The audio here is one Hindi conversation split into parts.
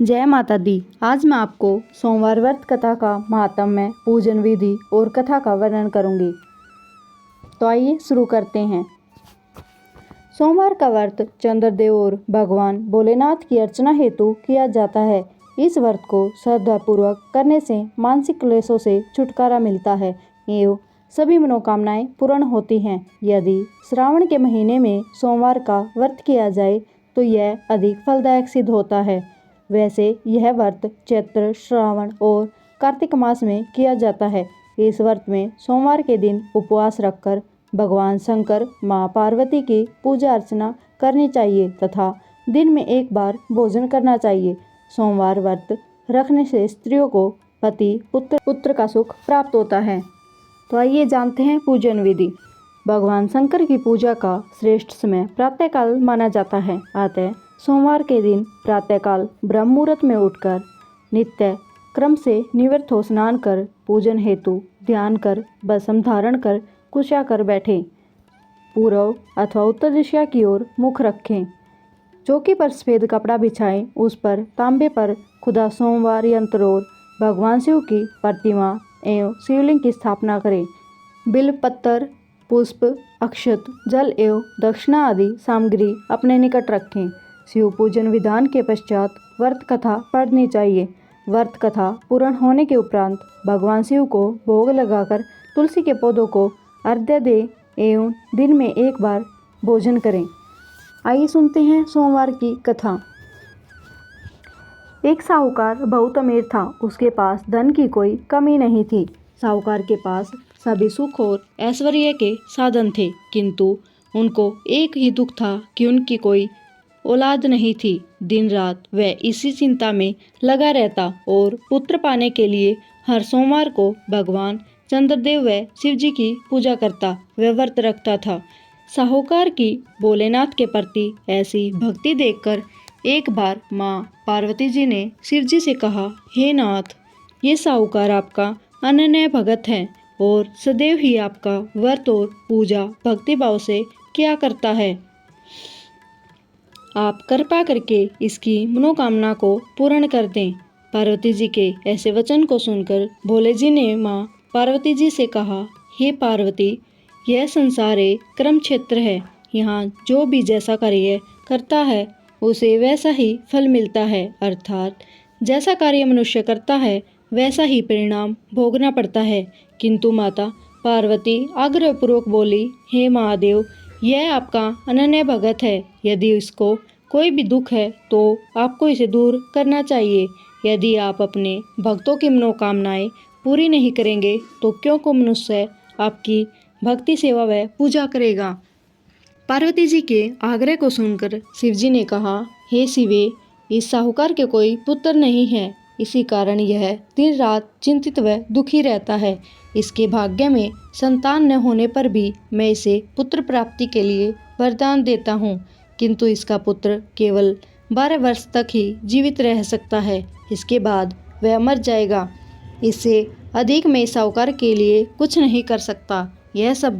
जय माता दी। आज मैं आपको सोमवार व्रत कथा का महात्म्य, पूजन विधि और कथा का वर्णन करूंगी। तो आइए शुरू करते हैं। सोमवार का व्रत चंद्रदेव और भगवान भोलेनाथ की अर्चना हेतु किया जाता है। इस व्रत को श्रद्धापूर्वक करने से मानसिक क्लेशों से छुटकारा मिलता है एवं सभी मनोकामनाएं पूर्ण होती हैं। यदि श्रावण के महीने में सोमवार का व्रत किया जाए तो यह अधिक फलदायक सिद्ध होता है। वैसे यह व्रत चैत्र, श्रावण और कार्तिक मास में किया जाता है। इस व्रत में सोमवार के दिन उपवास रखकर भगवान शंकर, माँ पार्वती की पूजा अर्चना करनी चाहिए तथा दिन में एक बार भोजन करना चाहिए। सोमवार व्रत रखने से स्त्रियों को पति पुत्र का सुख प्राप्त होता है। तो आइए जानते हैं पूजन विधि। भगवान शंकर की पूजा का श्रेष्ठ समय प्रातःकाल माना जाता है। अतः सोमवार के दिन प्रातःकाल ब्रह्म मुहूर्त में उठकर नित्य क्रम से निवृत्त हो स्नान कर पूजन हेतु ध्यान कर भस्म धारण कर कुशा कर बैठें। पूर्व अथवा उत्तर दिशा की ओर मुख रखें। चौकी पर सफेद कपड़ा बिछाएं। उस पर तांबे पर खुदा सोमवार यंत्र और भगवान शिव की प्रतिमा एवं शिवलिंग की स्थापना करें। बिल्व पत्तर, पुष्प, अक्षत, जल एवं दक्षिणा आदि सामग्री अपने निकट रखें। शिव पूजन विधान के पश्चात व्रत कथा पढ़नी चाहिए। व्रत कथा पूर्ण होने के उपरांत भगवान शिव को भोग लगाकर तुलसी के पौधों को अर्घ्य दें एवं दिन में एक बार भोजन करें। आइए सुनते हैं सोमवार की कथा। एक साहूकार बहुत अमीर था। उसके पास धन की कोई कमी नहीं थी। साहूकार के पास सभी सुख और ऐश्वर्य के साधन थे, किंतु उनको एक ही दुख था कि उनकी कोई औलाद नहीं थी। दिन रात वह इसी चिंता में लगा रहता और पुत्र पाने के लिए हर सोमवार को भगवान चंद्रदेव व शिवजी की पूजा करता व व्रत रखता था। साहूकार की भोलेनाथ के प्रति ऐसी भक्ति देखकर एक बार माँ पार्वती जी ने शिवजी से कहा, हे नाथ, ये साहूकार आपका अनन्य भगत है और सदैव ही आपका व्रत और पूजा भक्तिभाव से किया करता है। आप कृपा करके इसकी मनोकामना को पूर्ण कर दें। पार्वती जी के ऐसे वचन को सुनकर भोले जी ने माँ पार्वती जी से कहा, हे पार्वती, यह संसार एक कर्म क्षेत्र है। यहाँ जो भी जैसा कार्य करता है उसे वैसा ही फल मिलता है। अर्थात जैसा कार्य मनुष्य करता है वैसा ही परिणाम भोगना पड़ता है। किंतु माता पार्वती आग्रहपूर्वक बोली, हे महादेव, यह आपका अनन्य भगत है। यदि इसको कोई भी दुख है तो आपको इसे दूर करना चाहिए। यदि आप अपने भक्तों की मनोकामनाएं पूरी नहीं करेंगे तो क्यों को मनुष्य आपकी भक्ति सेवा व पूजा करेगा। पार्वती जी के आग्रह को सुनकर शिवजी ने कहा, हे शिवे, इस साहूकार के कोई पुत्र नहीं है। इसी कारण यह दिन रात चिंतित व दुखी रहता है। इसके भाग्य में संतान न होने पर भी मैं इसे पुत्र प्राप्ति के लिए वरदान देता हूँ, किंतु इसका पुत्र केवल 12 वर्ष तक ही जीवित रह सकता है। इसके बाद वह मर जाएगा। इससे अधिक मैं साहूकार के लिए कुछ नहीं कर सकता। यह सब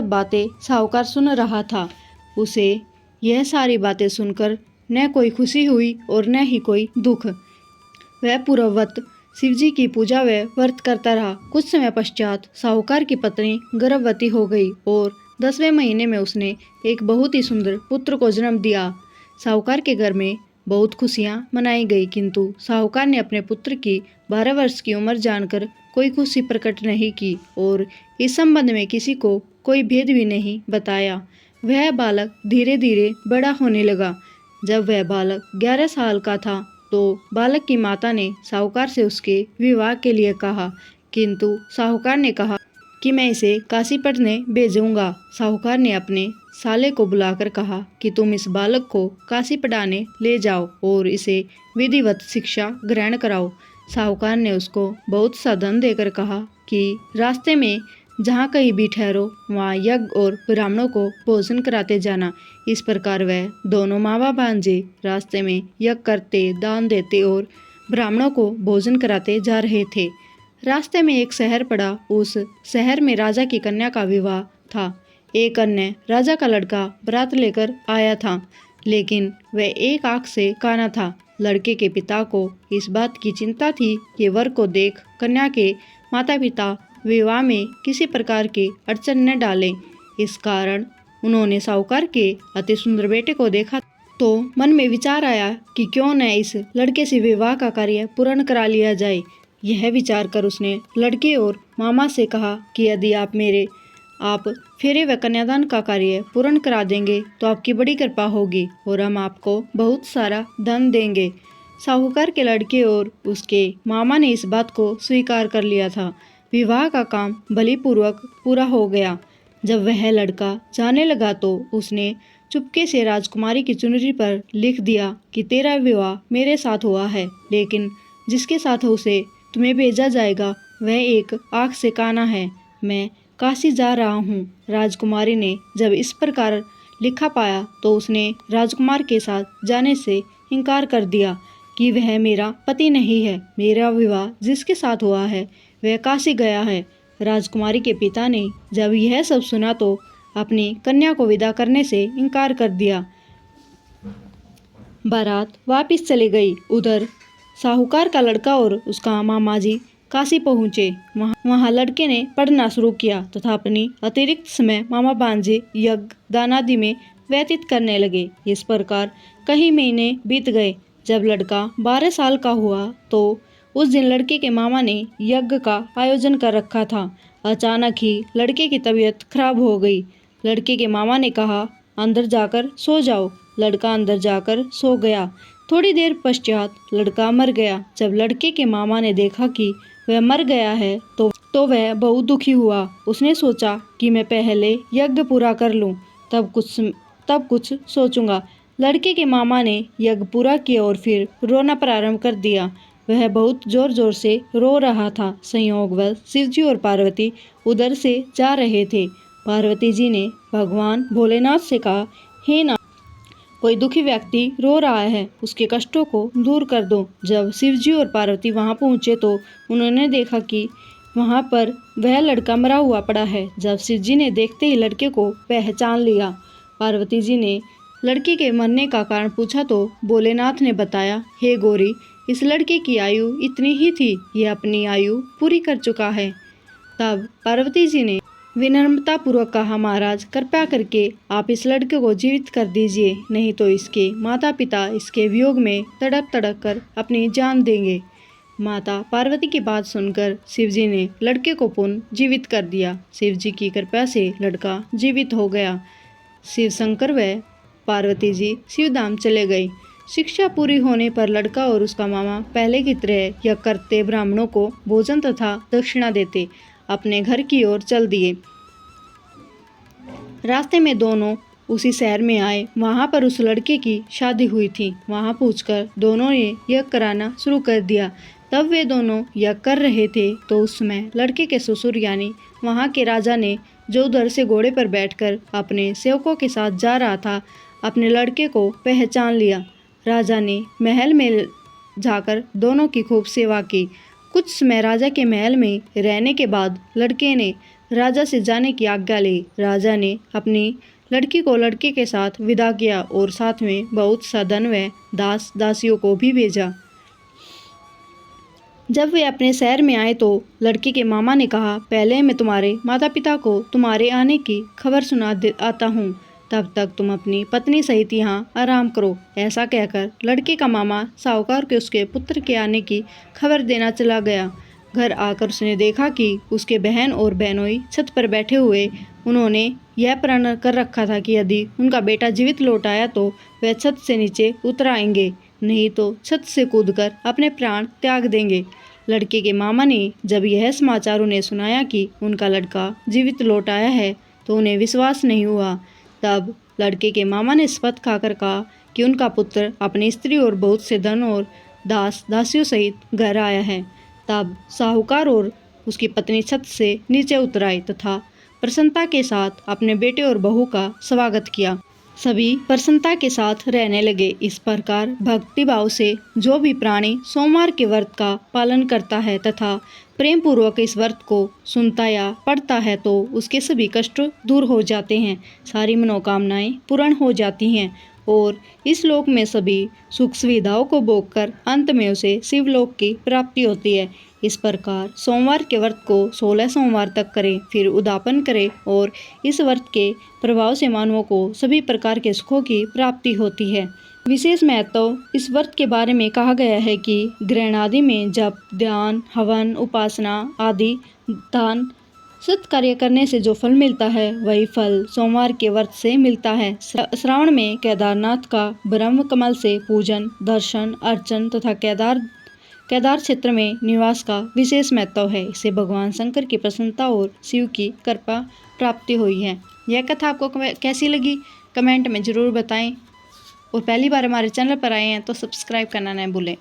बातें साहूकार सुन रहा था। उसे यह सारी बातें सुनकर न कोई खुशी हुई और न ही कोई दुख। वह पूर्ववत शिवजी की पूजा व व्रत करता रहा। कुछ समय पश्चात साहूकार की पत्नी गर्भवती हो गई और 10वें महीने में उसने एक बहुत ही सुंदर पुत्र को जन्म दिया। साहूकार के घर में बहुत खुशियां मनाई गई, किंतु साहूकार ने अपने पुत्र की 12 वर्ष की उम्र जानकर कोई खुशी प्रकट नहीं की और इस संबंध में किसी को कोई भेद भी नहीं बताया। वह बालक धीरे धीरे बड़ा होने लगा। जब वह बालक 11 साल का था तो बालक की माता ने साहूकार से उसके विवाह के लिए कहा, किंतु साहूकार ने कहा कि मैं इसे काशी पढ़ने भेजूंगा। साहूकार ने अपने साले को बुलाकर कहा कि तुम इस बालक को काशी पढ़ाने ले जाओ और इसे विधिवत शिक्षा ग्रहण कराओ। साहूकार ने उसको बहुत सा धन देकर कहा कि रास्ते में जहाँ कहीं भी ठहरो वहाँ यज्ञ और ब्राह्मणों को भोजन कराते जाना। इस प्रकार वह दोनों मावा भांजे रास्ते में यज्ञ करते, दान देते और ब्राह्मणों को भोजन कराते जा रहे थे। रास्ते में एक शहर पड़ा। उस शहर में राजा की कन्या का विवाह था। एक अन्य राजा का लड़का बारात लेकर आया था। लेकिन वह एक आंख से काना था। लड़के के पिता को इस बात की चिंता थी कि वर को देख कन्या के माता पिता विवाह में किसी प्रकार की अड़चन न डालें। इस कारण उन्होंने साहूकार के अति सुंदर बेटे को देखा तो मन में विचार आया कि क्यों न इस लड़के से विवाह का कार्य पूर्ण करा लिया जाए। यह विचार कर उसने लड़के और मामा से कहा कि यदि आप फेरे व कन्यादान का कार्य पूर्ण करा देंगे तो आपकी बड़ी कृपा होगी और हम आपको बहुत सारा धन देंगे। साहूकार के लड़के और उसके मामा ने इस बात को स्वीकार कर लिया था। विवाह का काम बलिपूर्वक पूरा हो गया। जब वह लड़का जाने लगा तो उसने चुपके से राजकुमारी की चुनरी पर लिख दिया कि तेरा विवाह मेरे साथ हुआ है, लेकिन जिसके साथ उसे तुम्हें भेजा जाएगा वह एक आंख से काना है। मैं काशी जा रहा हूँ। राजकुमारी ने जब इस प्रकार लिखा पाया तो उसने राजकुमार के साथ जाने से इनकार कर दिया कि वह मेरा पति नहीं है। मेरा विवाह जिसके साथ हुआ है वह काशी गया है। राजकुमारी के पिता ने जब यह सब सुना तो अपनी कन्या को विदा करने से इनकार कर दिया। बारात वापस चली गई। उधर साहूकार का लड़का और उसका मामा जी काशी पहुँचे। वहाँ लड़के ने पढ़ना शुरू किया तथा अपनी अतिरिक्त समय मामा भांजे यज्ञ दानादि में व्यतीत करने लगे। इस प्रकार कई महीने बीत गए। जब लड़का 12 साल का हुआ तो उस दिन लड़के के मामा ने यज्ञ का आयोजन कर रखा था। अचानक ही लड़के की तबीयत खराब हो गई। लड़के के मामा ने कहा, अंदर जाकर सो जाओ। लड़का अंदर जाकर सो गया। थोड़ी देर पश्चात लड़का मर गया। जब लड़के के मामा ने देखा कि वह मर गया है तो वह बहुत दुखी हुआ। उसने सोचा कि मैं पहले यज्ञ पूरा कर लूं, तब कुछ सोचूंगा। लड़के के मामा ने यज्ञ पूरा किया और फिर रोना प्रारंभ कर दिया। वह बहुत जोर जोर से रो रहा था। संयोगवश शिवजी और पार्वती उधर से जा रहे थे। पार्वती जी ने भगवान भोलेनाथ से कहा, हे नाथ, कोई दुखी व्यक्ति रो रहा है, उसके कष्टों को दूर कर दो। जब शिवजी और पार्वती वहां पहुंचे तो उन्होंने देखा कि वहां पर वह लड़का मरा हुआ पड़ा है। जब शिवजी ने देखते ही लड़के को पहचान लिया। पार्वती जी ने लड़के के मरने का कारण पूछा तो भोलेनाथ ने बताया, हे गौरी, इस लड़के की आयु इतनी ही थी, यह अपनी आयु पूरी कर चुका है। तब पार्वती जी ने विनम्रता पूर्वक कहा, महाराज कृपया करके आप इस लड़के को जीवित कर दीजिए, नहीं तो इसके माता पिता इसके वियोग में तड़प तड़प कर अपनी जान देंगे। माता पार्वती की बात सुनकर शिवजी ने लड़के को पुनः जीवित कर दिया। शिवजी की कृपा से लड़का जीवित हो गया। शिव शंकर व पार्वती जी शिवधाम चले गए। शिक्षा पूरी होने पर लड़का और उसका मामा पहले की तरह यज्ञ करते, ब्राह्मणों को भोजन तथा दक्षिणा देते अपने घर की ओर चल दिए। रास्ते में दोनों उसी शहर में आए। वहां पर उस लड़के की शादी हुई थी। वहां पहुंचकर दोनों ने यज्ञ कराना शुरू कर दिया। तब वे दोनों यज्ञ कर रहे थे तो उस समय लड़के के ससुर यानी वहां के राजा ने, जो उधर से घोड़े पर बैठकर अपने सेवकों के साथ जा रहा था, अपने लड़के को पहचान लिया। राजा ने महल में जाकर दोनों की खूब सेवा की। कुछ समय राजा के महल में रहने के बाद लड़के ने राजा से जाने की आज्ञा ली। राजा ने अपनी लड़की को लड़के के साथ विदा किया और साथ में बहुत सा धन व दास दासियों को भी भेजा। जब वे अपने शहर में आए तो लड़के के मामा ने कहा, पहले मैं तुम्हारे माता पिता को तुम्हारे आने की खबर सुना आता हूँ, तब तक तुम अपनी पत्नी सहित यहाँ आराम करो। ऐसा कहकर लड़के का मामा साहूकार के उसके पुत्र के आने की खबर देना चला गया। घर आकर उसने देखा कि उसके बहन और बहनोई छत पर बैठे हुए। उन्होंने यह प्रण कर रखा था कि यदि उनका बेटा जीवित लौट आया तो वह छत से नीचे उतर आएंगे, नहीं तो छत से कूदकर अपने प्राण त्याग देंगे। लड़के के मामा ने जब यह समाचार उन्हें सुनाया कि उनका लड़का जीवित लौट आया है तो उन्हें विश्वास नहीं हुआ। तब लड़के के मामा ने शपथ खाकर कहा कि उनका पुत्र अपनी स्त्री और बहुत से धन और दास दासियों सहित घर आया है। तब साहूकार और उसकी पत्नी छत से नीचे उतर आई तथा प्रसन्नता के साथ अपने बेटे और बहू का स्वागत किया। सभी प्रसन्नता के साथ रहने लगे। इस प्रकार भक्ति भाव से जो भी प्राणी सोमवार के व्रत का पालन करता है तथा प्रेम पूर्वक इस व्रत को सुनता या पढ़ता है तो उसके सभी कष्ट दूर हो जाते हैं, सारी मनोकामनाएं पूर्ण हो जाती हैं और इस लोक में सभी सुख सुविधाओं को भोगकर अंत में उसे शिवलोक की प्राप्ति होती है। इस प्रकार सोमवार के व्रत को 16 सोमवार तक करें, फिर उद्यापन करें और इस व्रत के प्रभाव से मानवों को सभी प्रकार के सुखों की प्राप्ति होती है। विशेष महत्व इस व्रत के बारे में कहा गया है कि ग्रहण आदि में जप, ध्यान, हवन, उपासना आदि दान सत्कार्य करने से जो फल मिलता है वही फल सोमवार के व्रत से मिलता है। श्रावण में केदारनाथ का ब्रह्म कमल से पूजन, दर्शन, अर्चन तथा केदार क्षेत्र में निवास का विशेष महत्व है। इसे भगवान शंकर की प्रसन्नता और शिव की कृपा प्राप्ति हुई है। यह कथा आपको कैसी लगी कमेंट में ज़रूर बताएं और पहली बार हमारे चैनल पर आए हैं तो सब्सक्राइब करना न भूलें।